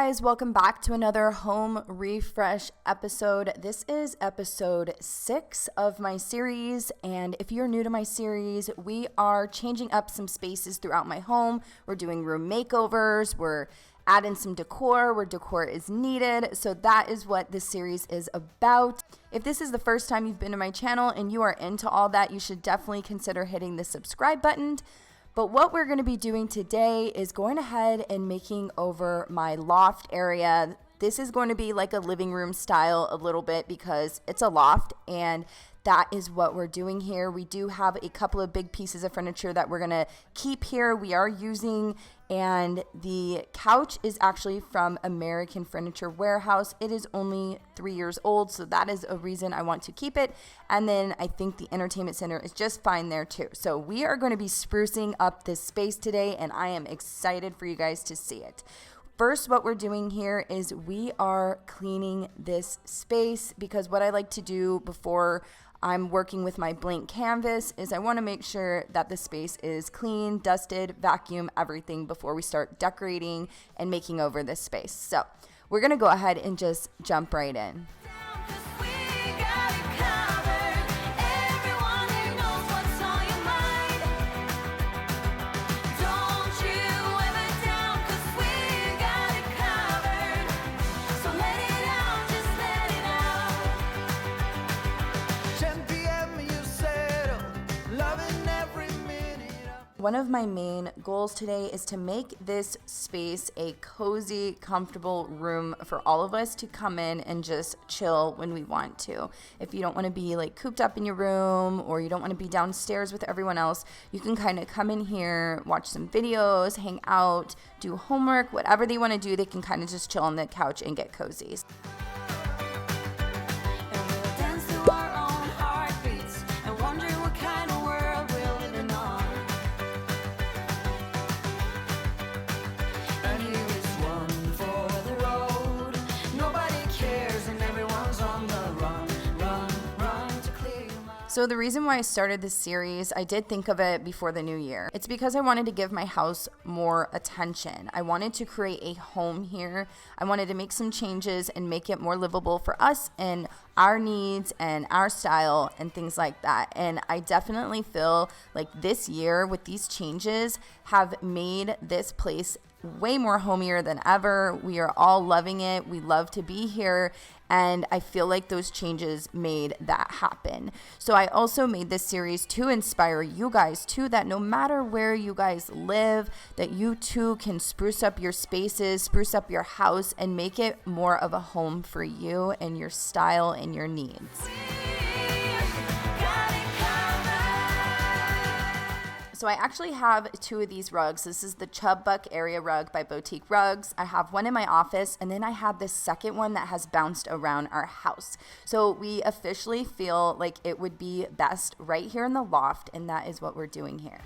guys, welcome back to another home refresh episode. This is episode 6 of my series, and if you're new to my series, we are changing up some spaces throughout my home. We're doing room makeovers, we're adding some decor where decor is needed, so that is what this series is about. If this is the first time you've been to my channel and you are into all that, you should definitely consider hitting the subscribe button. But what we're going to be doing today is going ahead and making over my loft area. This is going to be like a living room style a little bit because it's a loft, and that is what we're doing here. We do have a couple of big pieces of furniture that we're going to keep here. We are using, and the couch is actually from American Furniture Warehouse. It is only 3 years old, so that is a reason I want to keep it. And then I think the entertainment center is just fine there too. So we are going to be sprucing up this space today, and I am excited for you guys to see it. First, what we're doing here is we are cleaning this space, because what I like to do before I'm working with my blank canvas is I want to make sure that the space is clean, dusted, vacuum, everything before we start decorating and making over this space. So we're going to go ahead and just jump right in. One of my main goals today is to make this space a cozy, comfortable room for all of us to come in and just chill when we want to. If you don't want to be like cooped up in your room, or you don't want to be downstairs with everyone else, you can kind of come in here, watch some videos, hang out, do homework, whatever they want to do. They can kind of just chill on the couch and get cozy. So the reason why I started this series, I did think of it before the new year. It's because I wanted to give my house more attention. I wanted to create a home here. I wanted to make some changes and make it more livable for us and our needs and our style and things like that. And I definitely feel like this year with these changes have made this place way more homier than ever. We are all loving it. We love to be here. And I feel like those changes made that happen. So I also made this series to inspire you guys too, that no matter where you guys live, that you too can spruce up your spaces, spruce up your house, and make it more of a home for you and your style and your needs. So I actually have 2 of these rugs. This is the Chub Buck area rug by Boutique Rugs. I have one in my office, and then I have this second one that has bounced around our house. So we officially feel like it would be best right here in the loft, and that is what we're doing here.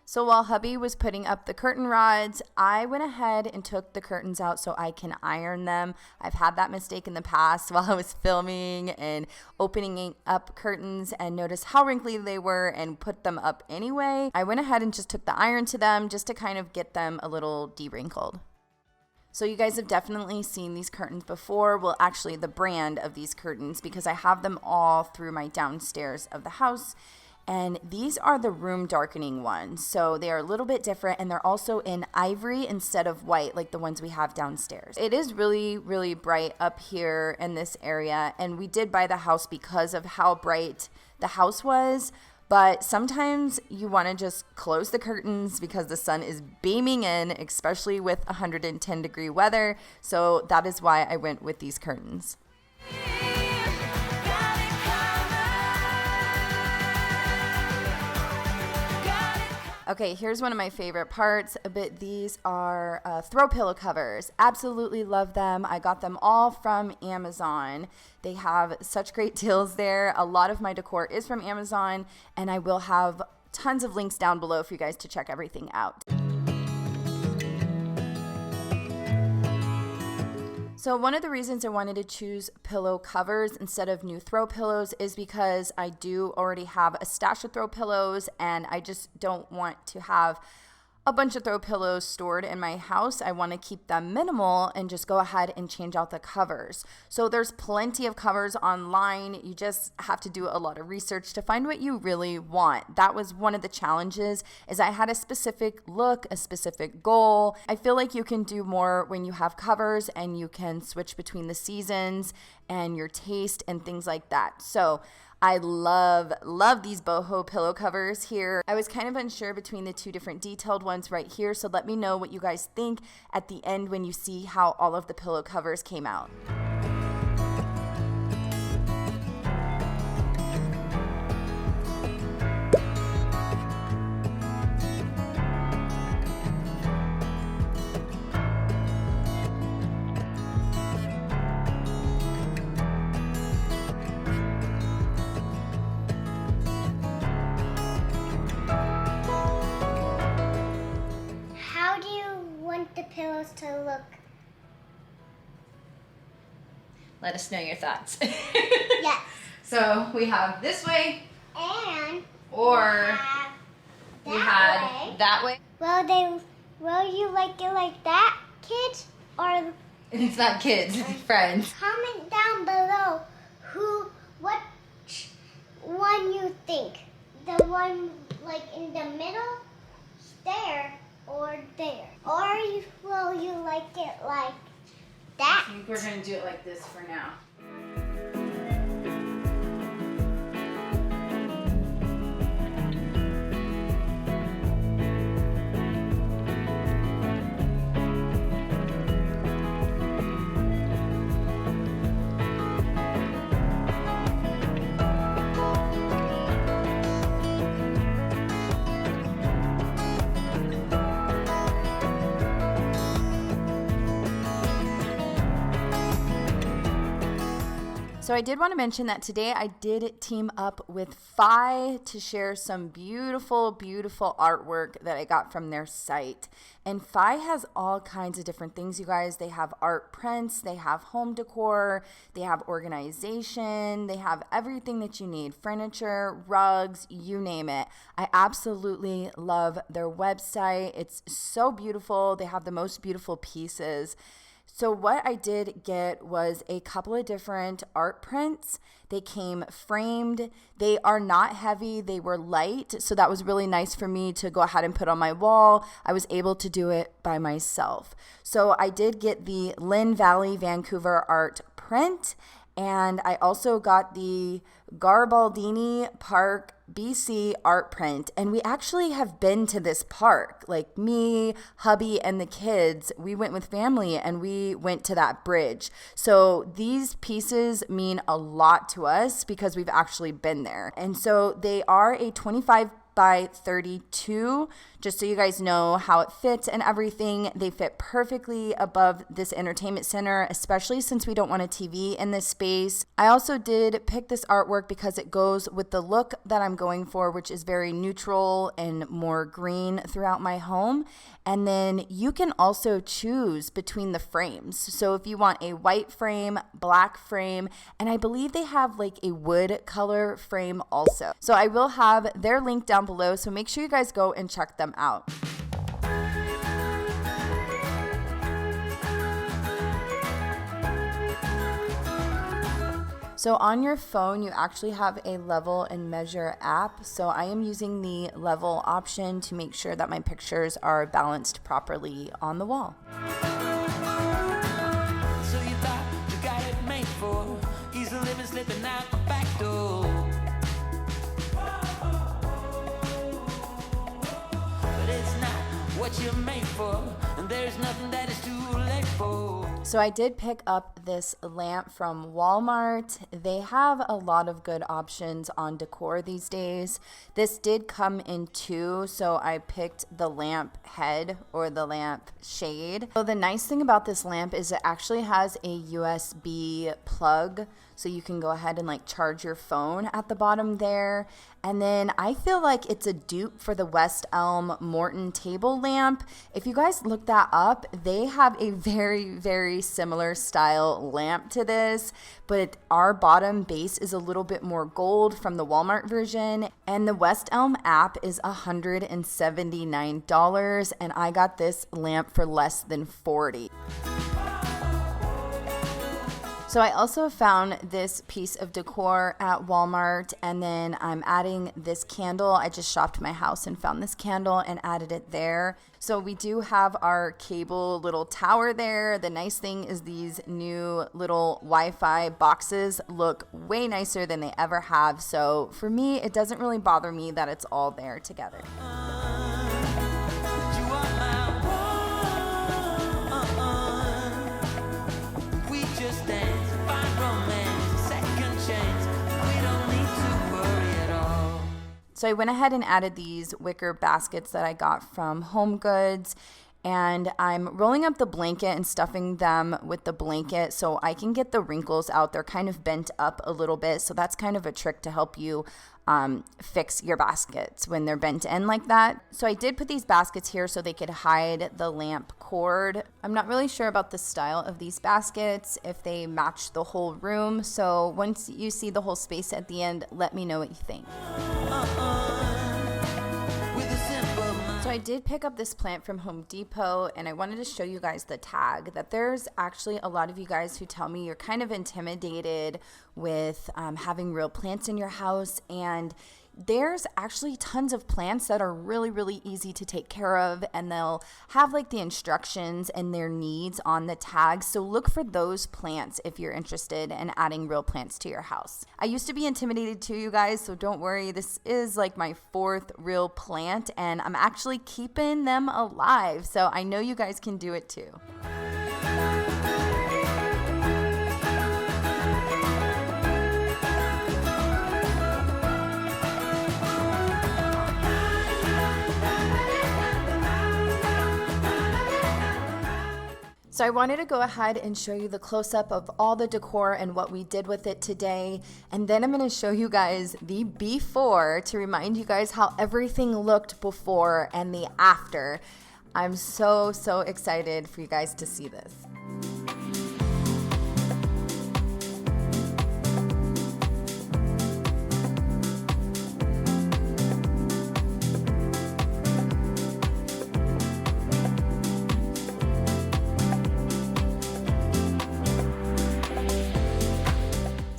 So while hubby was putting up the curtain rods, I went ahead and took the curtains out so I can iron them. I've had that mistake in the past while I was filming and opening up curtains and noticed how wrinkly they were and put them up anyway. I went ahead and just took the iron to them just to kind of get them a little de-wrinkled. So you guys have definitely seen these curtains before. Well, actually the brand of these curtains, because I have them all through my downstairs of the house. And these are the room darkening ones. So they are a little bit different, and they're also in ivory instead of white like the ones we have downstairs. It is really, really bright up here in this area, and we did buy the house because of how bright the house was. But sometimes you want to just close the curtains because the sun is beaming in, especially with 110-degree weather. So that is why I went with these curtains. Okay, here's one of my favorite parts, but these are throw pillow covers. Absolutely love them. I got them all from Amazon. They have such great deals there. A lot of my decor is from Amazon, and I will have tons of links down below for you guys to check everything out. So one of the reasons I wanted to choose pillow covers instead of new throw pillows is because I do already have a stash of throw pillows, and I just don't want to have a bunch of throw pillows stored in my house. I want to keep them minimal and just go ahead and change out the covers. So there's plenty of covers online. You just have to do a lot of research to find what you really want. That was one of the challenges, is I had a specific look, a specific goal. I feel like you can do more when you have covers and you can switch between the seasons and your taste and things like that. So I love these boho pillow covers here. I was kind of unsure between the two different detailed ones right here, so let me know what you guys think at the end when you see how all of the pillow covers came out. The pillows to look. Let us know your thoughts. Yes. So we have this way, And or we had that way. Will you like it like that, kids? Or It's not kids, it's friends. comment down below what one you think. The one like in the middle, there, or there. Or will you like it like that? I think we're going to do it like this for now. So I did want to mention that today I did team up with Fi to share some beautiful, beautiful artwork that I got from their site. And Fi has all kinds of different things, you guys. They have art prints, they have home decor, they have organization, they have everything that you need, furniture, rugs, you name it. I absolutely love their website. It's so beautiful. They have the most beautiful pieces. So what I did get was a couple of different art prints. They came framed. They are not heavy. They were light. So that was really nice for me to go ahead and put on my wall. I was able to do it by myself. So I did get the Lynn Valley, Vancouver art print. And I also got the Garbaldini Park, BC art print. And we actually have been to this park. Like me, hubby, and the kids, we went with family and we went to that bridge. So these pieces mean a lot to us because we've actually been there. And so they are a 25 by 32, just so you guys know how it fits and everything. They fit perfectly above this entertainment center, especially since we don't want a TV in this space. I also did pick this artwork because it goes with the look that I'm going for, which is very neutral and more green throughout my home. And then you can also choose between the frames. So if you want a white frame, black frame, and I believe they have like a wood color frame also. So I will have their link down below, so make sure you guys go and check them out. So on your phone, you actually have a level and measure app. So I am using the level option to make sure that my pictures are balanced properly on the wall. So you thought you got it made for easy living, slipping out the back door. But it's not what you're made for, and there's nothing that is too late for. So I did pick up this lamp from Walmart. They have a lot of good options on decor these days. This did come in two, so I picked the lamp head or the lamp shade. So the nice thing about this lamp is it actually has a USB plug, so you can go ahead and like charge your phone at the bottom there. And then I feel like it's a dupe for the West Elm Morton table lamp. If you guys look that up, they have a very, very very similar style lamp to this, but our bottom base is a little bit more gold from the Walmart version, and the West Elm app is $179, and I got this lamp for less than $40. So I also found this piece of decor at Walmart, and then I'm adding this candle. I just shopped my house and found this candle and added it there. So we do have our cable little tower there. The nice thing is these new little Wi-Fi boxes look way nicer than they ever have. So for me, it doesn't really bother me that it's all there together. So I went ahead and added these wicker baskets that I got from Home Goods, and I'm rolling up the blanket and stuffing them with the blanket so I can get the wrinkles out. They're kind of bent up a little bit, so that's kind of a trick to help you fix your baskets when they're bent in like that. So I did put these baskets here so they could hide the lamp cord. I'm not really sure about the style of these baskets, if they match the whole room. So once you see the whole space at the end, let me know what you think. So I did pick up this plant from Home Depot, and I wanted to show you guys the tag that there's actually a lot of you guys who tell me you're kind of intimidated with having real plants in your house, and there's actually tons of plants that are really, really easy to take care of, and they'll have like the instructions and their needs on the tag. So look for those plants if you're interested in adding real plants to your house. I used to be intimidated too, you guys, so don't worry. This is like my 4th real plant, and I'm actually keeping them alive. So I know you guys can do it too. So I wanted to go ahead and show you the close-up of all the decor and what we did with it today. And then I'm going to show you guys the before to remind you guys how everything looked before and the after. I'm so excited for you guys to see this.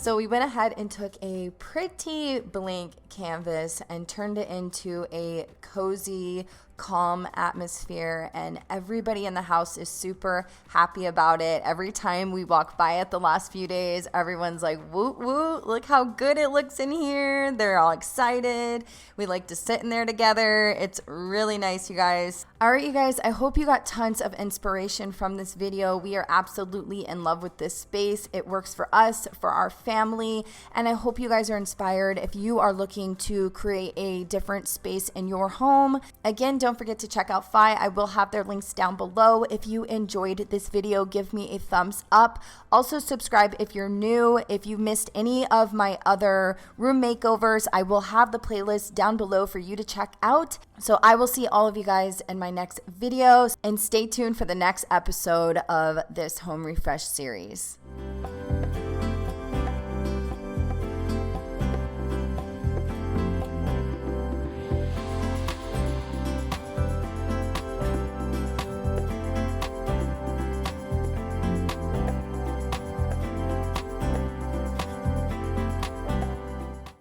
So we went ahead and took a pretty blank canvas and turned it into a cozy, calm atmosphere, and everybody in the house is super happy about it. Every time we walk by it the last few days, everyone's like, woot woot, look how good it looks in here. They're all excited. We like to sit in there together. It's really nice, you guys. All right, you guys, I hope you got tons of inspiration from this video. We are absolutely in love with this space. It works for us, for our family, and I hope you guys are inspired if you are looking to create a different space in your home. Again, don't forget to check out Fi. I will have their links down below. If you enjoyed this video, give me a thumbs up. Also subscribe if you're new. If you missed any of my other room makeovers, I will have the playlist down below for you to check out. So I will see all of you guys in my next videos, and stay tuned for the next episode of this home refresh series.